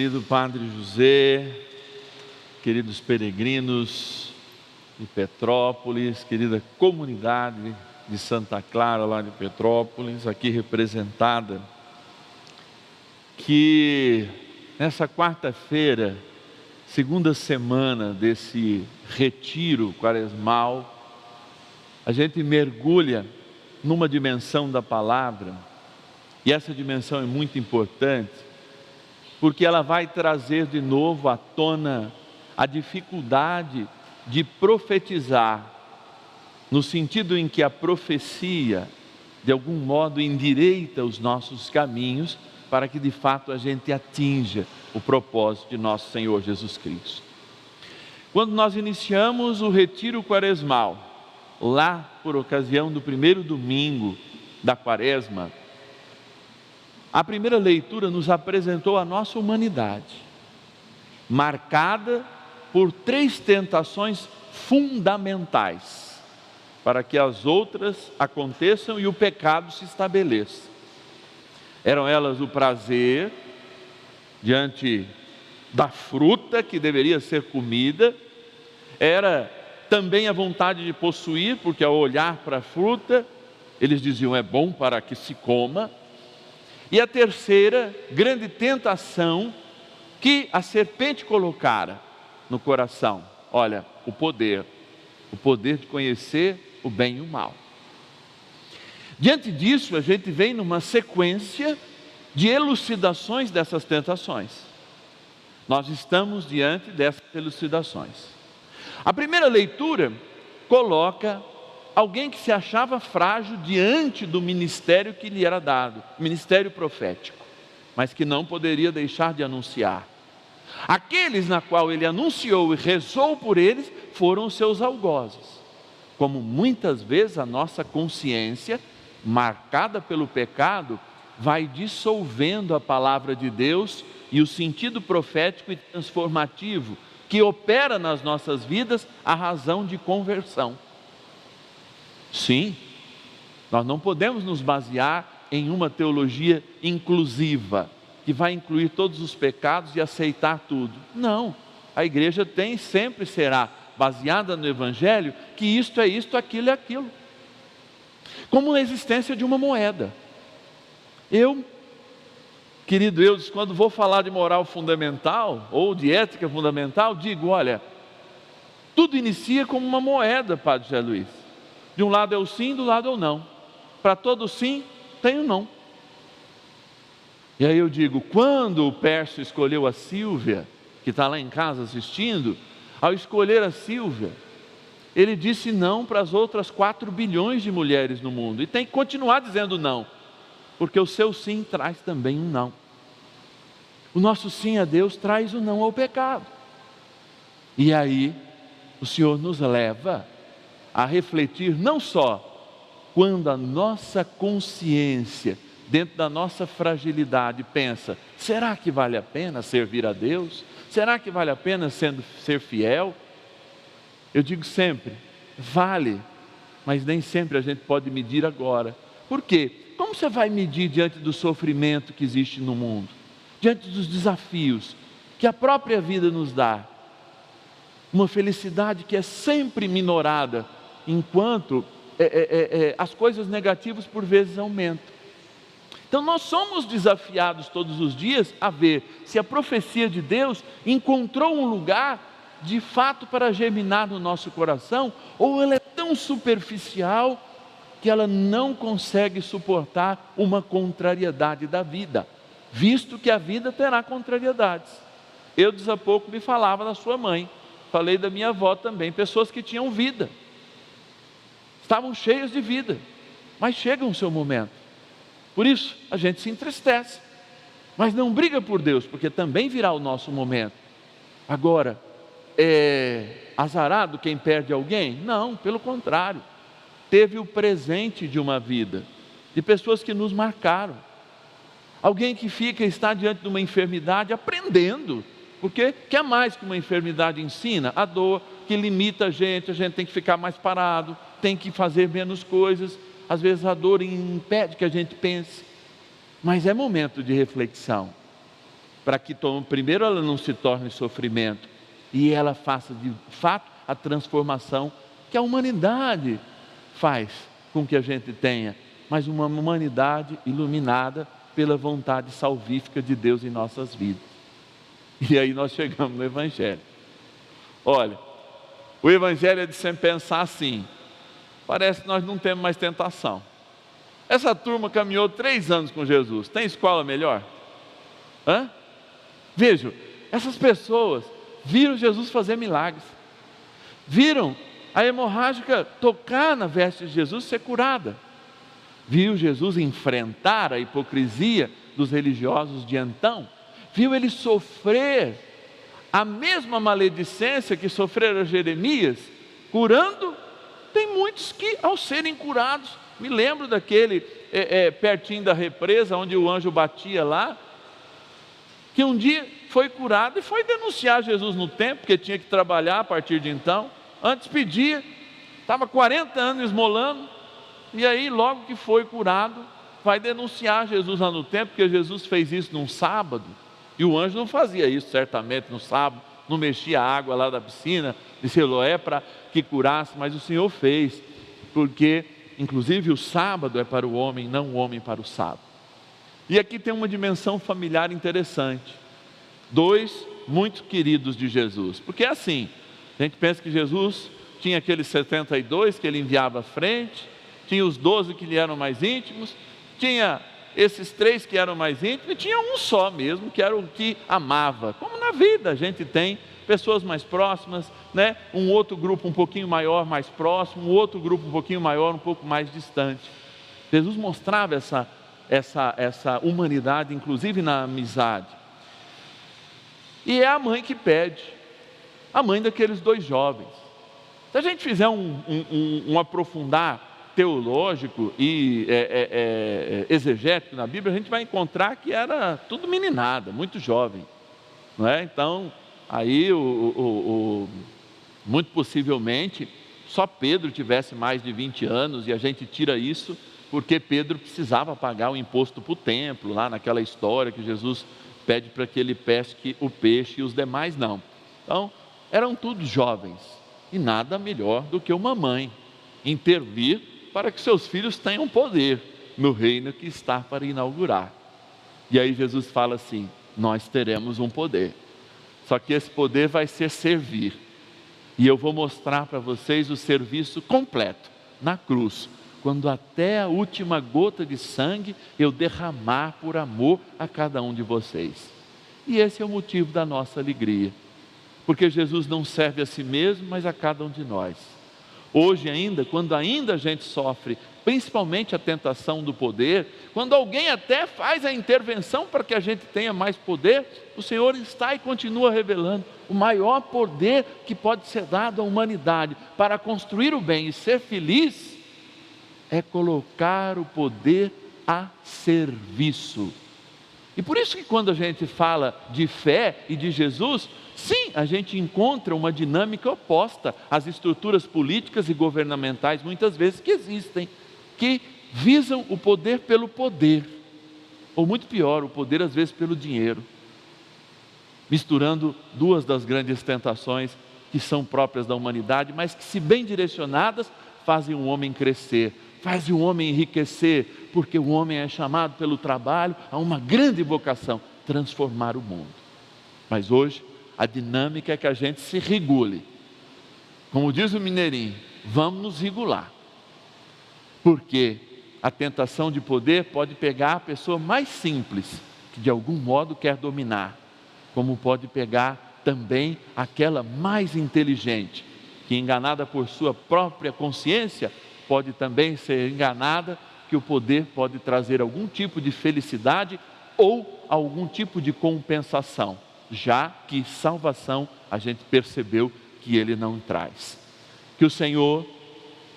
Querido Padre José, queridos peregrinos de Petrópolis, querida comunidade de Santa Clara lá de Petrópolis, aqui representada, que nessa quarta-feira, segunda semana desse retiro quaresmal, a gente mergulha numa dimensão da palavra, e essa dimensão é muito importante, porque ela vai trazer de novo à tona a dificuldade de profetizar, no sentido em que a profecia, de algum modo, endireita os nossos caminhos, para que de fato a gente atinja o propósito de nosso Senhor Jesus Cristo. Quando nós iniciamos o retiro quaresmal, lá por ocasião do primeiro domingo da quaresma, a primeira leitura nos apresentou a nossa humanidade, marcada por 3 tentações fundamentais, para que as outras aconteçam e o pecado se estabeleça. Eram elas o prazer diante da fruta que deveria ser comida, era também a vontade de possuir, porque ao olhar para a fruta, eles diziam é bom para que se coma. E a terceira grande tentação que a serpente colocara no coração, olha, o poder de conhecer o bem e o mal. Diante disso, a gente vem numa sequência de elucidações dessas tentações. Nós estamos diante dessas elucidações. A primeira leitura coloca alguém que se achava frágil diante do ministério que lhe era dado, ministério profético, mas que não poderia deixar de anunciar. Aqueles na qual ele anunciou e rezou por eles foram os seus algozes. Como muitas vezes a nossa consciência, marcada pelo pecado, vai dissolvendo a palavra de Deus e o sentido profético e transformativo que opera nas nossas vidas a razão de conversão. Sim, nós não podemos nos basear em uma teologia inclusiva, que vai incluir todos os pecados e aceitar tudo. Não, a igreja tem e sempre será baseada no Evangelho, que isto é isto, aquilo é aquilo. Como a existência de uma moeda. Querido Eudes, quando vou falar de moral fundamental, ou de ética fundamental, digo, olha, tudo inicia como uma moeda, Padre José Luiz. De um lado é o sim, do lado é o não. Para todo sim, tem o não. E aí eu digo, quando o Pércio escolheu a Sílvia, que está lá em casa assistindo, ao escolher a Sílvia, ele disse não para as outras 4 bilhões de mulheres no mundo. E tem que continuar dizendo não, porque o seu sim traz também um não. O nosso sim a Deus traz o não ao pecado. E aí o Senhor nos leva a refletir não só quando a nossa consciência, dentro da nossa fragilidade, pensa, será que vale a pena servir a Deus? Será que vale a pena ser fiel? Eu digo sempre, vale, mas nem sempre a gente pode medir agora. Por quê? Como você vai medir diante do sofrimento que existe no mundo? Diante dos desafios que a própria vida nos dá? Uma felicidade que é sempre minorada, enquanto as coisas negativas por vezes aumentam. Então nós somos desafiados todos os dias a ver se a profecia de Deus encontrou um lugar de fato para germinar no nosso coração, ou ela é tão superficial que ela não consegue suportar uma contrariedade da vida, visto que a vida terá contrariedades. Eu há pouco me falava da sua mãe, falei da minha avó também, pessoas que tinham vida, estavam cheias de vida, mas chega um seu momento. Por isso a gente se entristece, mas não briga por Deus, porque também virá o nosso momento. Agora, é azarado quem perde alguém? Não, pelo contrário, teve o presente de uma vida, de pessoas que nos marcaram. Alguém que está diante de uma enfermidade aprendendo, porque quer mais que uma enfermidade ensina? A dor que limita a gente tem que ficar mais parado, tem que fazer menos coisas. Às vezes a dor impede que a gente pense, mas é momento de reflexão. para que primeiro ela não se torne sofrimento e ela faça de fato a transformação que a humanidade faz com que a gente tenha, mas uma humanidade iluminada pela vontade salvífica de Deus em nossas vidas. E aí nós chegamos no Evangelho. Olha, o Evangelho é de sempre pensar assim: parece que nós não temos mais tentação. Essa turma caminhou 3 anos com Jesus, tem escola melhor? Vejam, essas pessoas viram Jesus fazer milagres, viram a hemorrágica tocar na veste de Jesus, ser curada, viu Jesus enfrentar a hipocrisia dos religiosos de então, viu ele sofrer a mesma maledicência que sofrera Jeremias, curando. Tem muitos que, ao serem curados, me lembro daquele pertinho da represa, onde o anjo batia lá, que um dia foi curado e foi denunciar Jesus no templo, porque tinha que trabalhar a partir de então. Antes pedia, estava 40 anos esmolando, e aí logo que foi curado, vai denunciar Jesus lá no templo, porque Jesus fez isso num sábado, e o anjo não fazia isso certamente no sábado, não mexia a água lá da piscina de Siloé para que curasse, mas o Senhor fez, porque inclusive o sábado é para o homem, não o homem para o sábado. E aqui tem uma dimensão familiar interessante, 2 muito queridos de Jesus, porque é assim, a gente pensa que Jesus tinha aqueles 72 que ele enviava à frente, tinha os 12 que lhe eram mais íntimos, tinha esses 3 que eram mais íntimos, e tinha um só mesmo, que era o que amava. Como na vida a gente tem pessoas mais próximas, né? Um outro grupo um pouquinho maior, mais próximo, um outro grupo um pouquinho maior, um pouco mais distante. Jesus mostrava essa humanidade, inclusive na amizade. E é a mãe que pede, a mãe daqueles 2 jovens. Se a gente fizer um aprofundar teológico e exegético na Bíblia, a gente vai encontrar que era tudo meninada, muito jovem, não é? Então, aí muito possivelmente só Pedro tivesse mais de 20 anos, e a gente tira isso porque Pedro precisava pagar o imposto para o templo, lá naquela história que Jesus pede para que ele pesque o peixe, e os demais não. Então, eram todos jovens, e nada melhor do que uma mãe intervir para que seus filhos tenham poder no reino que está para inaugurar. E aí Jesus fala assim: nós teremos um poder, só que esse poder vai ser servir, e eu vou mostrar para vocês o serviço completo na cruz, quando até a última gota de sangue eu derramar por amor a cada um de vocês. E esse é o motivo da nossa alegria, porque Jesus não serve a si mesmo, mas a cada um de nós. Hoje ainda, quando ainda a gente sofre, principalmente a tentação do poder, quando alguém até faz a intervenção para que a gente tenha mais poder, o Senhor está e continua revelando: o maior poder que pode ser dado à humanidade para construir o bem e ser feliz, é colocar o poder a serviço. E por isso que quando a gente fala de fé e de Jesus, sim, a gente encontra uma dinâmica oposta às estruturas políticas e governamentais, muitas vezes, que existem, que visam o poder pelo poder, ou muito pior, o poder às vezes pelo dinheiro, misturando 2 das grandes tentações que são próprias da humanidade, mas que, se bem direcionadas, fazem o homem crescer, fazem o homem enriquecer, porque o homem é chamado pelo trabalho a uma grande vocação: transformar o mundo. Mas hoje a dinâmica é que a gente se regule, como diz o mineirinho, vamos nos regular, porque a tentação de poder pode pegar a pessoa mais simples, que de algum modo quer dominar, como pode pegar também aquela mais inteligente, que, enganada por sua própria consciência, pode também ser enganada que o poder pode trazer algum tipo de felicidade ou algum tipo de compensação, já que salvação a gente percebeu que ele não traz. Que o Senhor,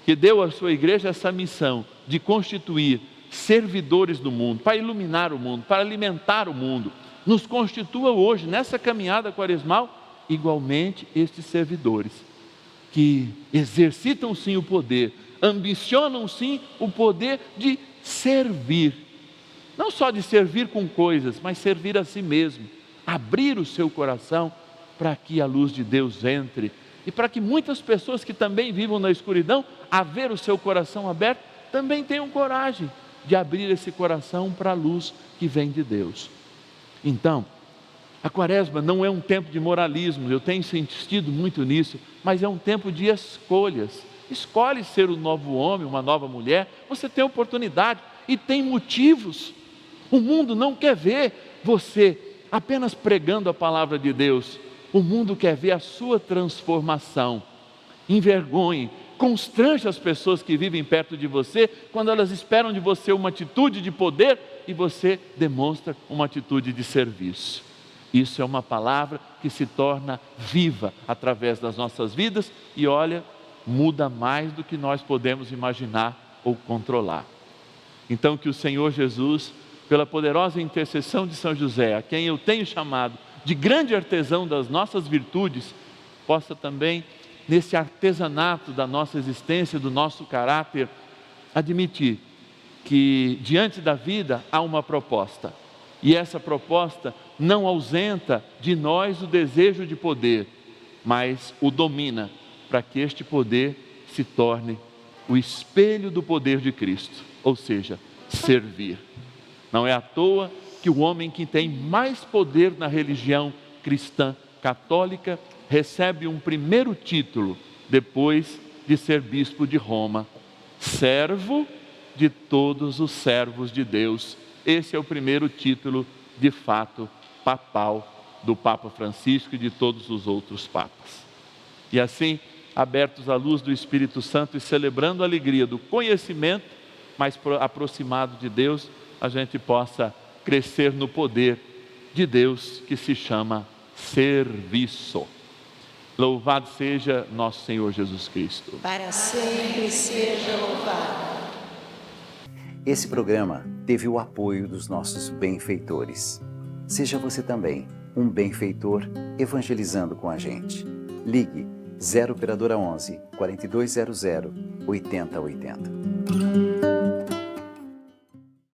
que deu à sua igreja essa missão de constituir servidores do mundo, para iluminar o mundo, para alimentar o mundo, nos constitua hoje, nessa caminhada quaresmal, igualmente estes servidores, que exercitam sim o poder, ambicionam sim o poder de servir, não só de servir com coisas, mas servir a si mesmo, abrir o seu coração para que a luz de Deus entre e para que muitas pessoas que também vivam na escuridão, a ver o seu coração aberto, também tenham coragem de abrir esse coração para a luz que vem de Deus. Então, a Quaresma não é um tempo de moralismo, eu tenho insistido muito nisso, mas é um tempo de escolhas. Escolhe ser um novo homem, uma nova mulher, você tem oportunidade e tem motivos. O mundo não quer ver você apenas pregando a palavra de Deus, o mundo quer ver a sua transformação. Envergonhe, constrange as pessoas que vivem perto de você, quando elas esperam de você uma atitude de poder e você demonstra uma atitude de serviço. Isso é uma palavra que se torna viva através das nossas vidas e olha, muda mais do que nós podemos imaginar ou controlar. Então que o Senhor Jesus, pela poderosa intercessão de São José, a quem eu tenho chamado de grande artesão das nossas virtudes, possa também, nesse artesanato da nossa existência, do nosso caráter, admitir que diante da vida há uma proposta. E essa proposta não ausenta de nós o desejo de poder, mas o domina, para que este poder se torne o espelho do poder de Cristo, ou seja, servir. Não é à toa que o homem que tem mais poder na religião cristã católica recebe um primeiro título depois de ser bispo de Roma: servo de todos os servos de Deus. Esse é o primeiro título, de fato, papal do Papa Francisco e de todos os outros papas. E assim, abertos à luz do Espírito Santo e celebrando a alegria do conhecimento mais aproximado de Deus, a gente possa crescer no poder de Deus que se chama serviço. Louvado seja nosso Senhor Jesus Cristo. Para sempre seja louvado. Esse programa teve o apoio dos nossos benfeitores. Seja você também um benfeitor evangelizando com a gente. Ligue 0 operadora 11 4200 8080.